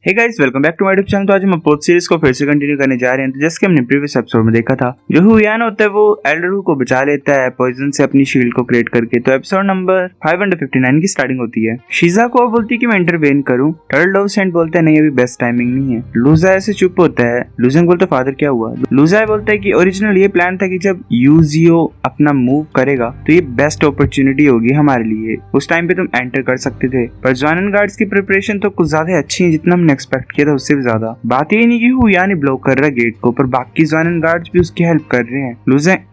Hey guys, welcome back to my YouTube channel. तो आज हम अप्रोच सीरीज को फिर से कंटिन्यू करने जा रहे हैं। तो जैसे कि हमने प्रीवियस एपिसोड में देखा था, जो हुयान होता है वो एल्डर हु को बचा लेता है पॉइजन से अपनी शील्ड को क्रिएट करके। तो एपिसोड नंबर 559 की स्टार्टिंग होती है। शीजा को बोलती है कि मैं इंटरवेन करूं। टर्टल डव सेंट बोलता है नहीं, अभी बेस्ट टाइमिंग नहीं है। लूजा ऐसे चुप होता है। लूजंग बोलता है फादर क्या हुआ। लूजा बोलता है कि ओरिजिनल ये प्लान था कि जब यूजियो अपना मूव करेगा तो ये बेस्ट अपॉर्चुनिटी होगी हमारे लिए, उस टाइम पे तुम एंटर कर सकते थे। पर ज़्वानन गार्ड्स की प्रिपरेशन तो कुछ ज्यादा अच्छी है जितना हमने एक्सपेक्ट किया था, उससे भी ज्यादा। बात ये नहीं कि हुयान ब्लॉक कर रहा है गेट को, पर बाकी ज़्वानन गार्ड्स भी उसकी हेल्प कर रहे हैं।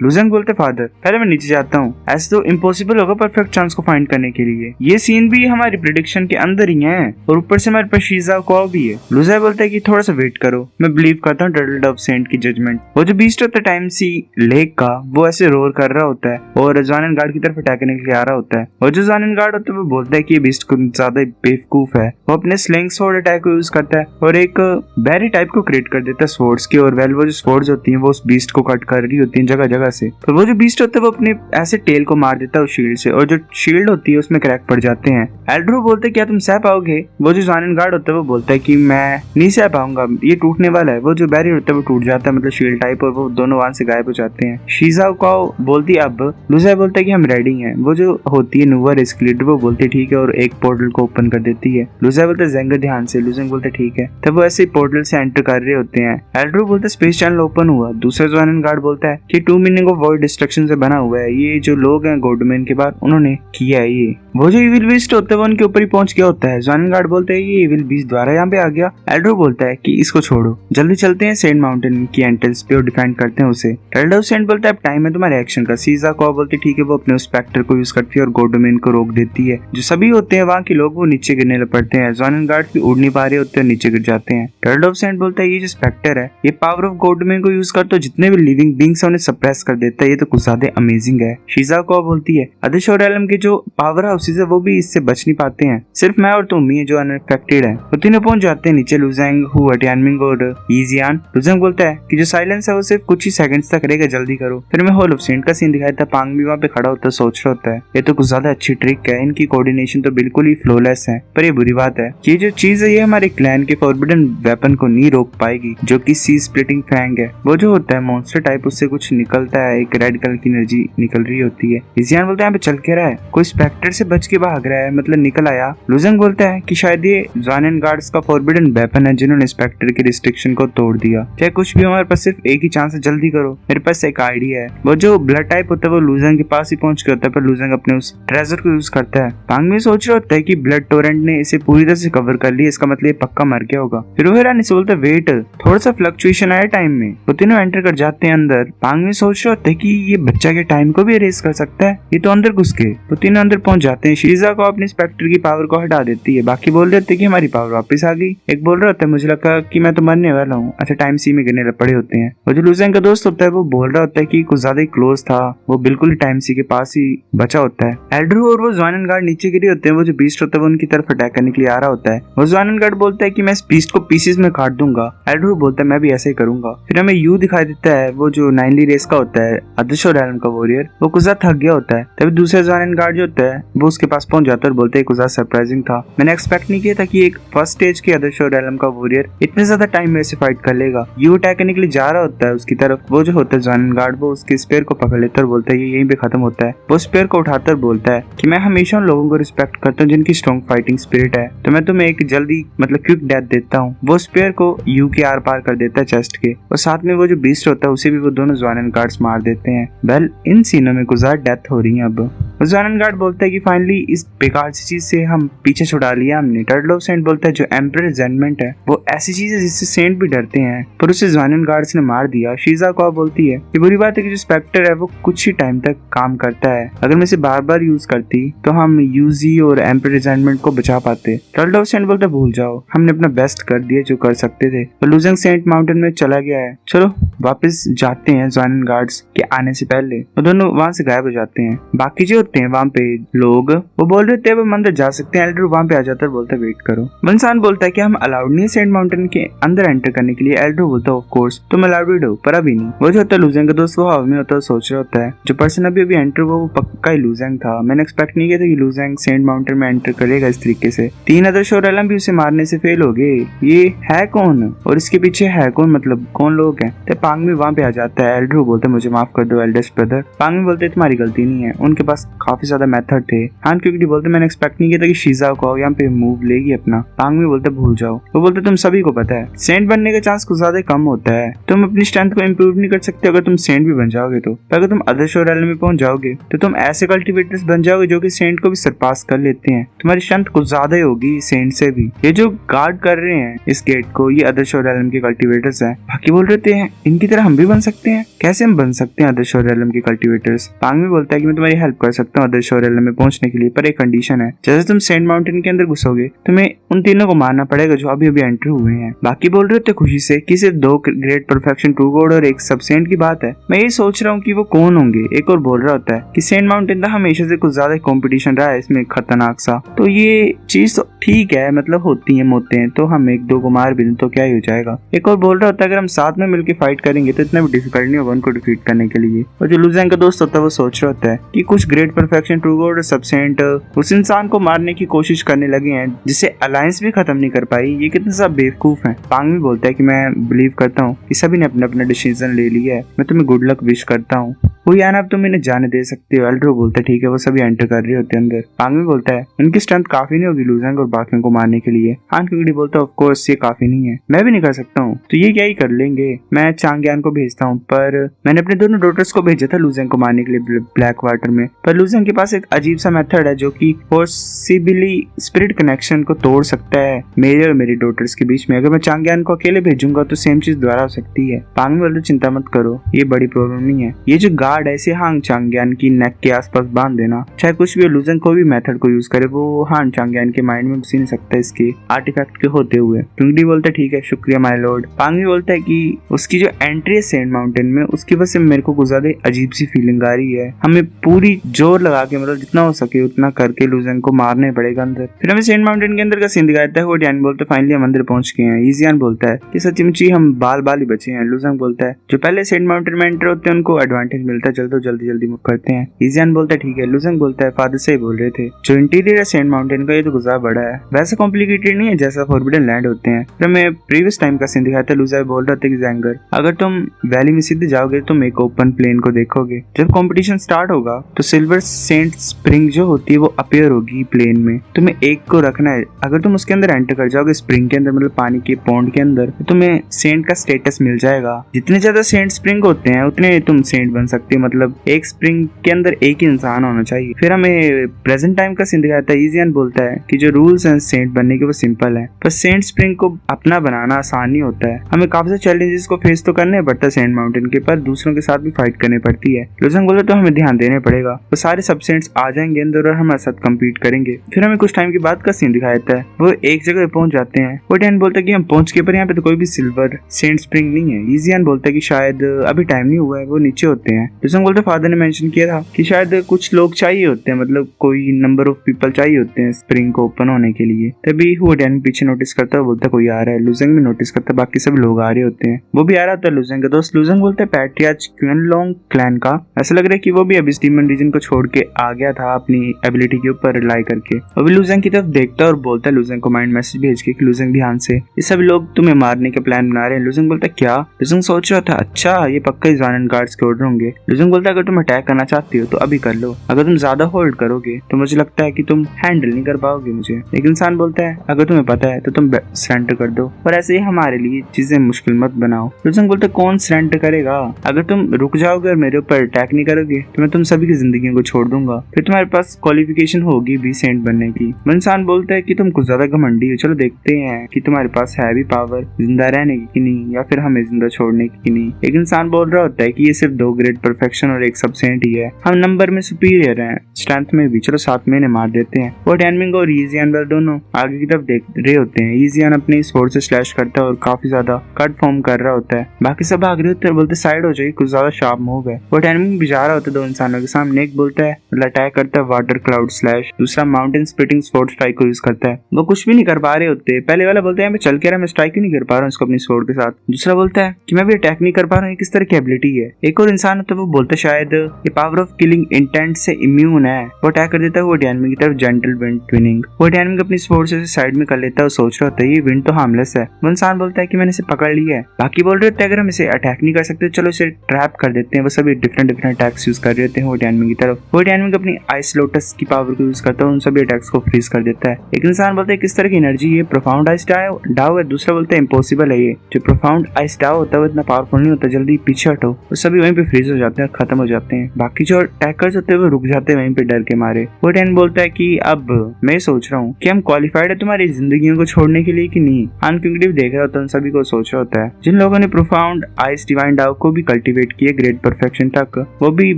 लूजंग बोलते फादर पहले मैं नीचे जाता हूँ, ऐसे तो इम्पॉसिबल होगा परफेक्ट चांस को फाइंड करने के लिए। ये सीन भी हमारी प्रेडिक्शन के अंदर ही है और ऊपर से हमारे पास शीजा को भी है। लूजा बोलता है कि थोड़ा सा वेट करो, मैं बिलीव करता हूँ टर्टल डव सेंट की जजमेंट। वो जो बीस्ट होता है टाइम सी लेक का, वो ऐसे रोर कर रहा होता है और ज़्वानन गार्ड की तरफ अटैक करने के लिए आ रहा होता है। और जो ज़्वानन गार्ड होता है वो बोलता है कि ये बीस्ट कुछ ज्यादा बेवकूफ है। वो अपने स्लिंग स्वॉर्ड अटैक को यूज करता है और एक बैरी टाइप को क्रिएट कर देता है स्वॉर्ड्स की। और वेल वो जो स्वॉर्ड्स होती हैं वो उस बीस्ट को कट कर रही होती हैं जगह जगह से। तो वो जो बीस्ट होता है वो अपने ऐसे टेल को मार देता है उस शील्ड से, और जो शील्ड होती है उसमें क्रैक पड़ जाते हैं। एल्ड्रो बोलते क्या तुम सह पाओगे। वो जो ज़्वानन गार्ड होता है वो बोलता है कि मैं नहीं सह पाऊंगा, ये टूटने वाला है। वो जो बैरियर होता है वो टूट जाता है, मतलब शील्ड टाइप, और वो दोनों वहां से गायब हो जाते हैं। शीजा को बोलती है अब। लूजा बोलता है कि हम रेडी हैं। वो जो होती है नुवर एस्केलेटर, वो बोलती है ठीक है, और एक पोर्टल को ओपन कर देती है। लूजा बोलता है जेंगर ध्यान से। लूजंग बोलते ठीक है। तब वो ऐसे पोर्टल से एंटर कर रहे होते हैं। एल्ड्रो बोलता है स्पेस चैनल ओपन हुआ। दूसरा ज़्वानन गार्ड बोलता है कि 2 मीनिंग ऑफ वॉइड डिस्ट्रक्शन से बना हुआ है, ये जो लोग हैं गॉड डोमेन के बाद उन्होंने किया है ये। वो जो इविल बीस्ट होता है वो उनके ऊपर ही पहुंच गया होता है। ज़्वानन गार्ड बोलते हैं ये इविल बीस्ट द्वारा यहाँ पे आ गया। एल्ड्रो बोलता है कि इसको छोड़ो, जल्दी चलते हैं सेंट माउंटेन की एंट्रेंस पे और डिफेंड करते हैं उसे। टर्टल डव सेंट बोलता है अब टाइम है तुम्हारे एक्शन का। सीजा को बोलती ठीक है। वो अपने स्पेक्टर को यूज करती है और गॉड डोमेन को रोक देती है। जो सभी होते हैं वहाँ के लोग वो नीचे गिरने पड़ते हैं। ज़्वानन गार्ड भी उड़ नहीं पा रहे होते हैं, नीचे गिर जाते हैं। टर्टल डव सेंट बोलता है ये जो स्पेक्टर है ये पावर ऑफ गॉड डोमेन को यूज करते जितने भी लिविंग बींग्स है उन्हें सप्रेस कर देता है, ये तो कुछ ज्यादा अमेजिंग है। शीजा को बोलती है अदर्श और एलम के जो पावर हाउसेस है वो भी इससे बच नहीं पाते हैं, सिर्फ मैं और तुम ही है जो अनअफेक्टेड है। वो तीनों पहुंच जाते हैं नीचे। लूजेंग, हुआ, टियानमिंग और यीजियान। लूजेंग बोलता है कि जो साइलेंस है वो सिर्फ कुछ ही सेकंड्स तक रहेगा, जल्दी करो। फिर मैं होल ऑफ सेंट का सीन दिखाया था। पांग भी वहाँ पे खड़ा होता है, सोच रहा होता है ये तो कुछ ज्यादा अच्छी ट्रिक है, इनकी कोऑर्डिनेशन तो बिल्कुल ही फ्लॉलेस है। पर ये बुरी बात है, ये जो चीज है ये हमारे क्लैन के फॉरबिडन वेपन को नहीं रोक पाएगी, जो कि सी स्प्लिटिंग फैंग है। वो जो होता है मॉन्स्टर टाइप, उससे कुछ निकलता है, एक रेड कलर की एनर्जी निकल रही होती है। यीजियान बोलता है यहाँ पे चल के रहा है, कोई स्पेक्टर से बच के भाग रहा है, मतलब निकल आया। लूजेंग बोलता है कि शायद ये ज़्वानन गार्ड्स का फॉरबिडन वेपन है जिन्होंने स्पेक्टर की रिस्ट्रिक्शन को तोड़ दिया। चाहे कुछ भी, हमारे पास सिर्फ एक ही चांस है, जल्दी करो, मेरे पास एक आइडिया है। वो जो ब्लड टाइप होता है वो लूजेंग के पास ही पहुंच के होता है, पर लूजेंग अपने उस ट्रेजर को यूज करता है। पांग भी सोच रहा होता है कि ब्लड टोरेंट ने इसे पूरी तरह से कवर कर लिया, इसका मतलब ये पक्का मर गया होगा। फिर वो हैरानी से बोलता है वेट, थोड़ा सा फ्लक्चुएशन आया टाइम में। वो तीनों एंटर कर जाते हैं अंदर। पांग भी सोच रहा होता है कि ये बच्चा के टाइम को भी इरेज कर सकता है, ये तो अंदर घुस के। वो तीनों अंदर पहुंच जाते हैं। शीजा को अपनी स्पेक्टर की पावर को हटा देती है। बाकी बोल देते हैं कि हमारी पावर वापस आ गई। एक बोल रहा होता है मुझे लगा कि मैं तो मरने वाला हूँ। अच्छा, टाइम सी में गिरने पड़े होते हैं। वो जो लूजेंग का दोस्त होता है वो बोल रहा होता है कि कुछ ज्यादा ही क्लोज था, वो बिल्कुल ही टाइम सी के पास ही बचा होता है। एल्ड्रो और वो ज़्वानन गार्ड नीचे गिरे होते हैं। वो जो बीस्ट होता है वो उनकी तरफ अटैक करने के लिए आ रहा होता है। वो ज़्वानन गार्ड बोलता है कि मैं इस बीस्ट को पीसेस में काट दूंगा। एल्ड्रो बोलता है मैं भी ऐसे ही करूंगा। फिर हमें यू दिखाई देता है, वो जो 9ली रेस का होता है, अदर्श और एलम का वॉरियर। वो कुछ ज्यादा थक गया होता है। तभी दूसरा ज़्वानन गार्ड जो होता है वो उसके पास पहुंच जाता है और बोलते हैं कुछ ज्यादा सरप्राइजिंग था, मैंने एक्सपेक्ट नहीं किया था कि एक फर्स्ट स्टेज के अदर्श और एलम का वॉरियर इतने ज्यादा टाइम में से फाइट कर लेगा। यू अटैक करने के लिए जा रहा होता है उसकी तरफ। वो जो होता है ज़्वानन गार्ड वो उसके स्पेयर को पकड़ लेता है और बोलता है ये यहीं पे खत्म होता है। वो स्पेयर को उठाकर बोलता है कि मैं हमेशा उन लोगों को रिस्पेक्ट करता हूँ जिनकी स्ट्रॉन्ग फाइटिंग स्पिरिट है, तो मैं तुम्हें एक जल्दी मतलब क्विक डेथ देता हूँ। वो स्पेयर को यू के आर पार कर देता है चेस्ट के, और साथ में वो जो बीस्ट होता है उसे भी वो दोनों ज़्वानन गार्ड्स मार देते हैं। वेल इन सीनों में गुजार डेथ हो रही है। अब ज़्वानन गार्ड बोलता है कि फाइनली इस बेकार सी चीज से हम पीछे छुड़ा लिया हमने। टर्टल डव सेंट बोलता है जो एम्परर रिजेंटमेंट है वो ऐसी चीज है जिससे सेंट भी डरते हैं, पर उसे ज़्वानन गार्ड्स ने मार दिया। शीजा को बोलती है कि बुरी बात है कि जो स्पेक्टर है वो कुछ ही टाइम तक काम करता है, अगर मैं इसे बार बार यूज करती तो हम यूजी और एम्परर रिजेंटमेंट को बचा पाते। टर्टल डव सेंट बोलता भूल जाओ, हमने अपना बेस्ट कर दिया जो कर सकते थे। तो लूजेंग सेंट माउंटेन में चला गया है, चलो वापस जाते हैं ज़्वानन गार्ड्स के आने से पहले। वो दोनों वहाँ से गायब हो जाते हैं। बाकी जो होते हैं वहाँ पे लोग वो बोल रहे थे हम अंदर जा सकते हैं। एल्ड्रो वहाँ पे आ जाता है, बोलता है वेट करो। मनसान बोलता है कि हम अलाउड नहीं है सेंट माउंटेन के अंदर एंटर करने के लिए। एल्ड्रो बोलता है ऑफ कोर्स तुम अलाउड हो, पर अभी नहीं। वो जो होता है लूजेंग का दोस्त वो हवा में होता है, सोच रहा होता है जो पर्सन अभी अभी एंटर हुआ वो पक्का ही लूजेंग था। मैंने एक्सपेक्ट नहीं किया था कि लूजेंग सेंट माउंटेन में एंटर करेगा इस तरीके से। 3 अदर्श और एलम भी उसे मारने से कैसे फेल हो गए, ये है कौन और इसके पीछे है कौन, मतलब कौन लोग हैं। तो पांग भी वहाँ पे आ जाता है। एल्डर बोलते मुझे माफ कर दो एल्डेस्ट ब्रदर। पांग भी बोलते तुम्हारी गलती नहीं है, उनके पास काफी ज्यादा मेथड थे। हान क्योंकि बोलते मैंने एक्सपेक्ट नहीं किया था कि शीजा को यहाँ पे मूव लेगी अपना। पांग भी बोलते भूल जाओ। वो बोलते तुम सभी को पता है सेंट बनने का चांस कुछ ज्यादा कम होता है, तुम अपनी स्ट्रेंथ को इम्प्रूव नहीं कर सकते अगर तुम सेंट भी बन जाओगे तो। अगर तुम अदर शोर में पहुंच जाओगे तो तुम ऐसे कल्टिवेटर्स बन जाओगे जो कि सेंट को भी सरपास कर लेते हैं। तुम्हारी स्ट्रेंथ कुछ ज्यादा ही होगी सेंट से भी। ये जो गार्ड कर रहे हैं इस गेट को ये अदर शोर के कल्टिवेटर्स हैं। बाकी बोल रहे थे इनकी तरह हम भी बन सकते हैं, कैसे हम बन सकते हैं अदर शोर के कल्टिवेटर्स। पांग भी बोलता है कि मैं तुम्हारी हेल्प कर सकता हूँ अदर शोर में पहुंचने के लिए, पर एक कंडीशन है, जैसे तुम सेंट माउंटेन के अंदर घुसोगे तुम्हें उन तीनों को मारना पड़ेगा जो अभी अभी एंटर हुए हैं। बाकी बोल रहे थे खुशी से कि सिर्फ 2 ग्रेट परफेक्शन 2 गॉड और एक सब सेंट की बात है। मैं ये सोच रहा हूँ कि वो कौन होंगे। एक और बोल रहा होता है कि सेंट माउंटेन का हमेशा से कुछ ज्यादा कंपटीशन रहा है इसमें खतरनाक सा, तो ये चीज तो ठीक है, मतलब होती है मोते हैं तो हम 1-2 को मार भी दें तो क्या ही हो जाएगा। एक और बोल रहा होता है अगर हम साथ में मिलकर फाइट करेंगे तो इतना भी डिफिकल्ट नहीं होगा उनको डिफीट करने के लिए। और जो लुजैंग का दोस्त होता है वो सोच रहा होता है कि कुछ ग्रेट परफेक्शन 2 गॉड और सब सेंट उस इंसान को मारने की कोशिश करने लगे हैं जिसे अलायंस भी खत्म नहीं कर पाई। ये कितने सब बेवकूफ हैं। पांग भी बोलता है कि मैं बिलीव करता हूँ कि सभी ने अपना अपना डिसीजन ले लिया है, मैं तुम्हें गुड लक विश करता हूँ। वो यार अब तुम इन्हें जाने दे सकते हो। एल्ड्रो बोलता है ठीक है। वो सभी एंटर कर रहे होते हैं अंदर। पांग भी बोलता है उनकी स्ट्रेंथ काफी नहीं होगी लुजैंग और बाकियों को मारने के लिए। हान क्विकली बोलता है ऑफ कोर्स ये काफी नहीं है, मैं भी नहीं कर सकता हूँ तो ये क्या ही कर लेंगे। मैं चांगयान को भेजता हूँ, पर मैंने अपने दोनों डॉटर्स को भेजा था लुजैंग को मारने के लिए ब्लैक वाटर में, पर लुजैंग के पास एक अजीब सा मेथड है जो कि पॉसिबली स्पिरिट कनेक्शन को तोड़ सकता है मेरे और मेरी डॉटर्स के बीच में। अगर मैं चांगयान को अकेले भेजूंगा तो सेम चीज दोबारा हो सकती है। पांग बोलते चिंता मत करो, ये बड़ी प्रॉब्लम नहीं है। ये जो गार्ड है इसे हांग चांगयान की नेक के आसपास बांध देना, चाहे कुछ भी लुजैंग कोई भी मेथड को यूज करे वो हांग चांगयान के माइंड में घुस नहीं सकता इसके आर्टिफैक्ट के होते हुए। टुंगडी बोलता है ठीक है शुक्रिया माय लॉर्ड। पांग बोलता है कि उसकी जो एंट्री है सेंट माउंटेन में उसकी वजह से मेरे को कुछ ज्यादा अजीब सी फीलिंग आ रही है। हमें पूरी जोर लगा के मतलब जितना हो सके उतना करके लुजैंग को मारने पड़ेगा अंदर। फिर हमें सेंट माउंटेन के अंदर का सीन दिखाता है। वो डैन बोलता है फाइनली हम अंदर पहुंच गए हैं। इजियान बोलता है कि सच्ची हम बाल ही बचे हैं। लुजैंग बोलता है जो पहले सेंट माउंटेन में एंटर होते हैं उनको एडवांटेज मिलता है, चलो जल्दी मूव करते हैं। इजियान बोलता है ठीक है। लुजैंग बोलता है फादर से ही बोल रहे थे, जो इंटीरियर है सेंट माउंटेन का ये तो गुजार बड़ा है, वैसा कॉम्प्लिकेटेड नहीं है जैसा फॉरबिडन लैंड होते हैं। फिर हमें प्रीवियस टाइम का सीन दिखाता है। लुजैंग बोल रहा था कि जैंगर अगर तुम वैली में सीधे जाओगे तुम एक ओपन प्लेन को देखोगे। जब कंपटीशन स्टार्ट होगा तो सिल्वर सेंट स्प्रिंग जो होती है वो अपीयर होगी प्लेन में, तुम्हें एक को रखना है। अगर तुम उसके अंदर एंटर कर जाओगे स्प्रिंग के अंदर मतलब पानी के पॉन्ड के अंदर, तो तुम्हें सेंट का स्टेटस मिल जाएगा। जितने ज्यादा सेंट स्प्रिंग होते हैं उतने तुम सेंट बन सकते हो, मतलब एक स्प्रिंग के अंदर एक ही इंसान होना चाहिए। फिर हमें प्रेजेंट टाइम का सीन दिखाता है। इजियान बोलता है कि जो रूल्स हैं सेंट बनने के वो सिंपल है, पर सेंट स्प्रिंग को अपना बनाना आसान नहीं होता है। हमें काफी सारे चैलेंजेस को फेस तो करने पड़ता है सेंट माउंटेन के, पर दूसरों के साथ भी फाइट करनी पड़ती है। लुजैंग बोलता तो हमें ध्यान देने पड़ेगा, वो सारे सब सेंट्स आ जाएंगे अंदर और हमारे साथ कम्पीट करेंगे। फिर हमें कुछ टाइम के बाद का सीन दिखाया जाता है। वो एक जगह पहुंच जाते हैं। वो डैन बोलता है कि हम पहुंच के, पर यहाँ पे तो कोई भी सिल्वर सेंट स्प्रिंग नहीं है। इजियान बोलता है कि शायद अभी टाइम नहीं हुआ है, वो नीचे होते हैं। लुजैंग बोलता है फादर ने मेंशन किया था कि शायद कुछ लोग चाहिए होते हैं, मतलब कोई नंबर ऑफ पीपल चाहिए होते हैं स्प्रिंग को ओपन होने के लिए। तभी वो डैन पीछे नोटिस करता है, बोलता कोई आ रहा है। लुजैंग भी नोटिस करता है बाकी सब लोग आ रहे होते हैं। वो भी आ रहा था लुजैंग का दोस्त। लुजैंग बोलता है पैट्रियार्च क्विनलोंग क्लैन का, ऐसा लग रहा है कि वो भी अबिस डीमन रीजन को छोड़ के आ गया था अपनी एबिलिटी के ऊपर रिलाई करके। अभी लुजैंग की तरफ देखता है और बोलता है लुजैंग को माइंड मैसेज भेज के कि लुजैंग ध्यान से, ये सब लोग तुम्हें मारने के प्लान बना रहे हैं। लुजैंग बोलता है क्या? लुजैंग सोच रहा था अच्छा ये पक्का ज़ानन गार्ड्स के ऑर्डर होंगे। लुजैंग बोलता है अगर तुम अटैक करना चाहती हो तो अभी कर लो, अगर तुम ज्यादा होल्ड करोगे तो मुझे लगता है कि तुम हैंडल नहीं कर पाओगे मुझे। एक इंसान बोलता है अगर तुम्हें पता है तो तुम सरेंडर कर दो, पर ऐसे ही हमारे लिए चीजें मुश्किल मत बनाओ। लुजैंग बोलता है कौन सरेंडर करेगा? अगर तुम रुक जाओगे और मेरे ऊपर अटैक नहीं करोगे तो मैं तुम सभी की जिंदगी को छोड़ दूंगा, फिर तुम्हारे पास क्वालिफिकेशन होगी भी सेंट बनने की। इंसान बोलता है कि तुम कुछ ज्यादा घमंडी हो, चलो देखते हैं कि तुम्हारे पास है भी पावर जिंदा रहने की कि नहीं, या फिर हमें जिंदा छोड़ने की कि नहीं। एक इंसान बोल रहा होता है कि ये सिर्फ 2 ग्रेट परफेक्शन और एक सब सेंट ही है, हम नंबर में सुपीरियर हैं, स्ट्रेंथ में भी, चलो साथ में इन्हें मार देते हैं। वो डैनमिंग और इजियान दोनों आगे की तरफ देख रहे होते हैं। इजियान अपने स्वॉर्ड से स्लैश करता है और काफी ज्यादा कट फॉर्म कर रहा होता है। बाकी सब भाग रहे होते हैं, बोलते साइड हो जाइए, कुछ ज्यादा शार्प मूव है। वो डैनमिंग भी जा रहा होता है 2 इंसानों के सामने। एक बोलता है मतलब अटैक करता है वाटर क्लाउड स्लैश, दूसरा माउंटेन स्प्लिटिंग स्वॉर्ड स्ट्राइक को यूज करता है। वो कुछ भी नहीं कर पा रहे होते। पहले वाला बोलता है मैं चल के रहा, मैं स्ट्राइक ही नहीं कर पा रहा हूँ इसको अपनी स्वॉर्ड के साथ। दूसरा बोलता है कि मैं भी अटैक नहीं कर पा रहा हूँ, किस तरह की एबिलिटी है। एक और इंसान होता है वो बोलता है शायद ये पावर ऑफ किलिंग इंटेंट से इम्यून है। वो अटैक कर देता है वो एनिमी की तरफ जेंटल विंड ट्विनिंग। वो एनिमी अपनी फोर्सेस से साइड में कर लेता है और सोच रहा होता है ये विंड तो हार्मलेस है। वो इंसान बोलता है कि मैंने इसे पकड़ लिया है। बाकी बोल रहे होते हैं अगर हम इसे अटैक नहीं कर सकते चलो इसे ट्रैप कर देते हैं। वो सभी डिफरेंट अटैक्स यूज कर रहे होते हैं वो एनिमी की तरफ। वो एनिमी अपनी आइस लोटस की पावर को यूज करता है उन सभी अटैक्स को फ्रीज कर देता है। एक इंसान बोलता है किस तरह की एनर्जी ये प्रोफाउंड आइस डाउ है। दूसरा बोलता है इम्पॉसिबल है ये जो प्रोफाउंड आइस डाउ होता है वो इतना पावरफुल नहीं होता, जल्दी पीछे हटो। वो सभी वहीं पे फ्रीज हो जाते हैं, खत्म हो जाते हैं। बाकी जो अटैकर्स होते हैं वो रुक जाते हैं वहीं पे डर के मारे। वो टैन बोलता है कि अब मैं सोच रहा हूँ कि हम क्वालिफाइड है तुम्हारी जिंदगियों को छोड़ने के लिए कि नहीं। हान क्विंगडी देख रहा होता है उन सभी को सोच रहा होता है जिन लोगों ने प्रोफाउंड आइस डिवाइन डाउ को भी कल्टीवेट किया ग्रेट परफेक्शन तक वो भी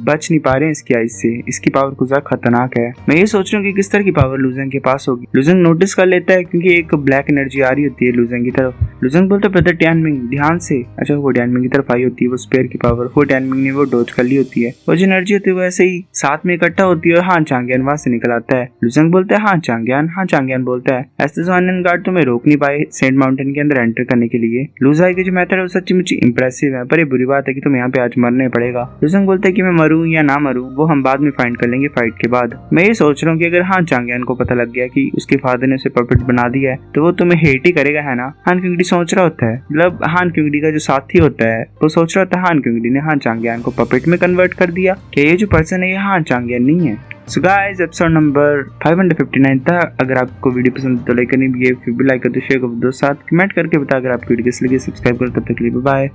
बच नहीं पा रहे हैं इसकी आइस से। इसकी पावर कुछ ज्यादा खतरनाक है। मैं ये सोच रहा हूँ कि किस तरह की पावर लुजेंग के पास होगी। लुजेंग नोटिस कर लेता है क्योंकि एक ब्लैक एनर्जी आ रही होती है लुजेंग की तरफ। लुजेंग बोलता है ब्रदर टियानमिंग ध्यान से। अच्छा वो टियानमिंग की तरफ आई होती है वो स्पेयर की पावर। वो टियानमिंग ने वो डॉज कर ली होती है। वो जो एनर्जी होती है वो ऐसे ही साथ में इकट्ठा होती है और हान चांगियान वहां से निकल आता है। लुजेंग बोलता है हाँ चांगियान बोलता है ऐसे ज़ानियन गार्ड तुम्हें रोक नहीं पाए सेंट माउंटेन के अंदर एंटर करने के लिए। लुजाई के जो मेथड है वो सच्ची मुच्ची इंप्रेसिव है पर ये बुरी बात है कि तुम्हें यहाँ पे आज मरना पड़ेगा। लुजेंग बोलता है कि मैं मरूं या ना मरूं वो हम बाद में फाइंड कर लेंगे फाइट के बाद। मैं ये सोच रहा हूँ कि अगर हान चांगियान को पता लग गया कि उसके फादर ने उसे पपेट बना दिया है तो वो तुम्हें हेट ही करेगा है ना। हान क्विंगडी सोच रहा होता है मतलब हान क्विंगडी का जो साथी होता है वो सोच रहा होता है हान क्विंगडी ने हान चांगियान को पपेट में कन्वर्ट कर दिया कि ये जो पर्सन है ये हान चांगियान नहीं है। सो गाइस एपिसोड नंबर 559 था। अगर आपको वीडियो पसंद है तो लाइक करनी भी है, फिर भी लाइक कर दो, शेयर कर दो, साथ कमेंट करके बता अगर आपको वीडियो कैसी लगी। सब्सक्राइब करो, तब तक के लिए बाय।